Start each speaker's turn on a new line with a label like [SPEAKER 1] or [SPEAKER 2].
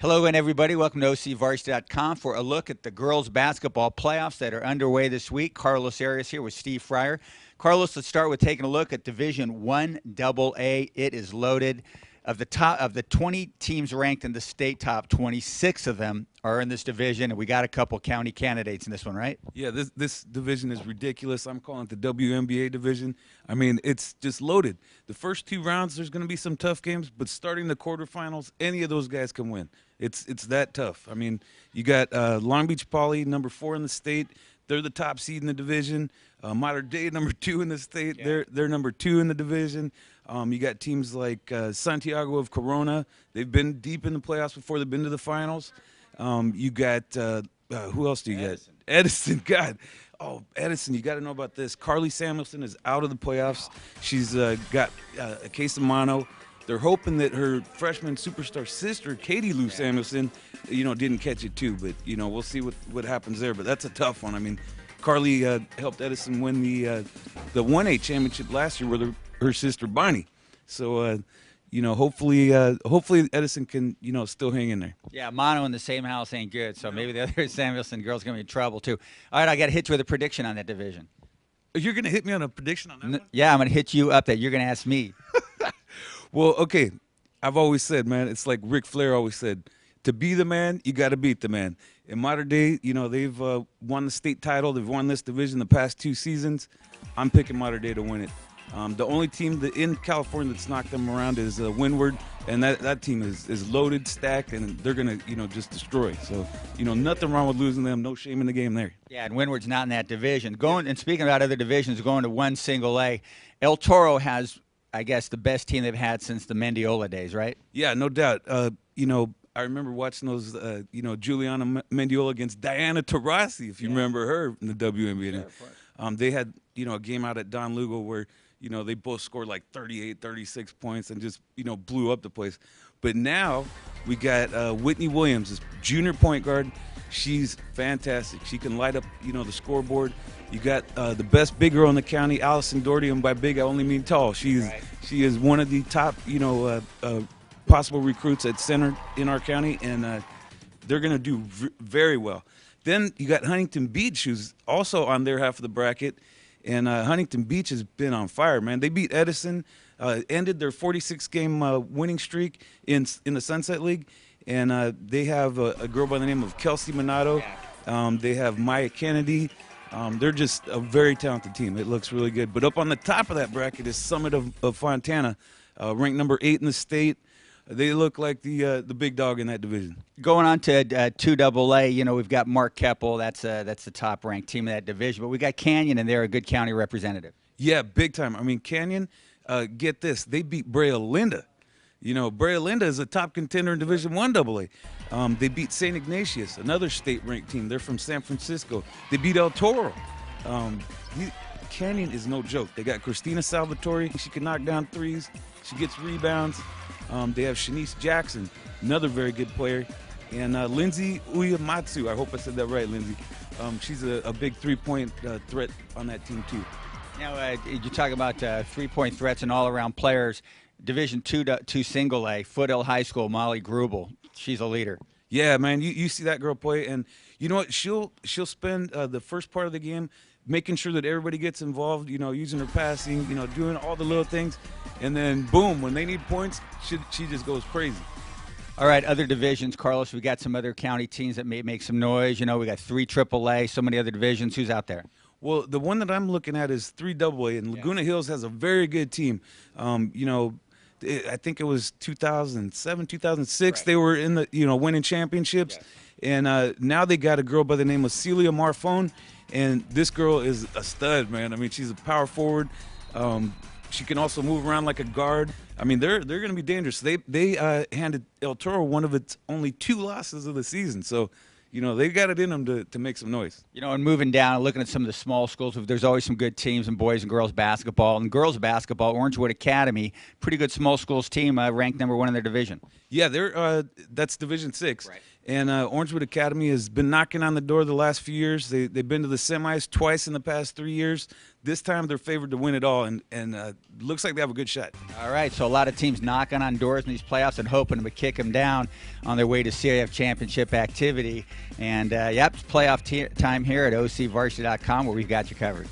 [SPEAKER 1] Hello again, everybody. Welcome to OCVarsity.com for a look at the girls' basketball playoffs that are underway this week. Carlos Arias here with Steve Fryer. Carlos, let's start with taking a look at Division 1AA. It is loaded. Of the 20 teams ranked in the state top, 26 of them are in this division, and we got a couple county candidates in this one, right?
[SPEAKER 2] Yeah, this division is ridiculous. I'm calling it the WNBA division. I mean, it's just loaded. The first two rounds, there's going to be some tough games, but starting the quarterfinals, any of those guys can win. It's that tough. I mean, you got Long Beach Poly, number 4 in the state. They're the top seed in the division. Mater Dei, number 2 in the state. Yeah. They're number 2 in the division. You got teams like Santiago of Corona. They've been deep in the playoffs before. They've been to the finals. You got who else do you got? Edison. God. Oh, Edison, you got to know about this. Carly Samuelson is out of the playoffs. She's got a case of mono. They're hoping that her freshman superstar sister, Katie Lou Samuelson, didn't catch it too. But, we'll see what happens there. But that's a tough one. I mean, Carly helped Edison win the 1A championship last year with her sister Bonnie. So, hopefully Edison can, still hang in there.
[SPEAKER 1] Yeah, mono in the same house ain't good. So maybe the other Samuelson girl's going to be in trouble too. All right, I got to hit you with a prediction on that division.
[SPEAKER 2] You're going to hit me on a prediction on that one?
[SPEAKER 1] Yeah, I'm going to hit you up that you're going to ask me.
[SPEAKER 2] Well, okay, I've always said, man, it's like Ric Flair always said, to be the man, you got to beat the man. In Mater Dei, they've won the state title. They've won this division the past 2 seasons. I'm picking Mater Dei to win it. The only team in California that's knocked them around is Windward, and that team is loaded, stacked, and they're going to, just destroy. So, nothing wrong with losing them. No shame in the game there.
[SPEAKER 1] Yeah, and Windward's not in that division. And speaking about other divisions, going to 1A, El Toro has, I guess, the best team they've had since the Mendiola days, right?
[SPEAKER 2] Yeah, no doubt. I remember watching those, Juliana Mendiola against Diana Taurasi, if you remember her in the WNBA. Yeah, they had, a game out at Don Lugo where, they both scored like 38, 36 points and just, blew up the place. But now we got Whitney Williams, this junior point guard. She's fantastic. She can light up, the scoreboard. You got the best big girl in the county, Allison Doherty, and by big I only mean tall. She is one of the top, possible recruits at center in our county, and they're going to do very well. Then you got Huntington Beach, who's also on their half of the bracket, and Huntington Beach has been on fire, man. They beat Edison, ended their 46-game winning streak in the Sunset League, and they have a girl by the name of Kelsey Minato. They have Maya Kennedy. They're just a very talented team. It looks really good. But up on the top of that bracket is Summit of Fontana, ranked number 8 in the state. They look like the big dog in that division.
[SPEAKER 1] Going on to 2AA, we've got Mark Keppel. That's the top-ranked team in that division. But we got Canyon, and they're a good county representative.
[SPEAKER 2] Yeah, big time. I mean, Canyon, get this, they beat Brea Linda. Brea Linda is a top contender in Division 1AA. They beat St. Ignatius, another state-ranked team. They're from San Francisco. They beat El Toro. Canyon is no joke. They got Christina Salvatore. She can knock down threes. She gets rebounds. They have Shanice Jackson, another very good player. And Lindsay Uyamatsu. I hope I said that right, Lindsay. She's a big three-point threat on that team, too.
[SPEAKER 1] Now, you talk about three-point threats and all-around players. Division 2 single A, Foothill High School, Molly Grubel. She's a leader.
[SPEAKER 2] Yeah, man, you see that girl play, and you know what? She'll spend the first part of the game making sure that everybody gets involved, using her passing, doing all the little things, and then, boom, when they need points, she just goes crazy.
[SPEAKER 1] All right, other divisions, Carlos, we got some other county teams that may make some noise. We got 3 AAA, so many other divisions. Who's out there?
[SPEAKER 2] Well, the one that I'm looking at is 3AA, and Laguna Hills has a very good team. I think it was 2007, 2006. Right. They were in the, winning championships. Yes. And now they got a girl by the name of Celia Marfone. And this girl is a stud, man. I mean, she's a power forward. She can also move around like a guard. I mean, they're going to be dangerous. They handed El Toro one of its only 2 losses of the season. So, they got it in them to make some noise.
[SPEAKER 1] And moving down, looking at some of the small schools, there's always some good teams in boys and girls basketball. And girls basketball, Orangewood Academy, pretty good small schools team, ranked number 1 in their division.
[SPEAKER 2] Yeah, that's Division 6.
[SPEAKER 1] Right.
[SPEAKER 2] And Orangewood Academy has been knocking on the door the last few years. They've been to the semis twice in the past 3 years. This time they're favored to win it all, and looks like they have a good shot.
[SPEAKER 1] All right, so a lot of teams knocking on doors in these playoffs and hoping to kick them down on their way to CIF championship activity. And, yep, it's playoff time here at OCVarsity.com, where we've got you covered.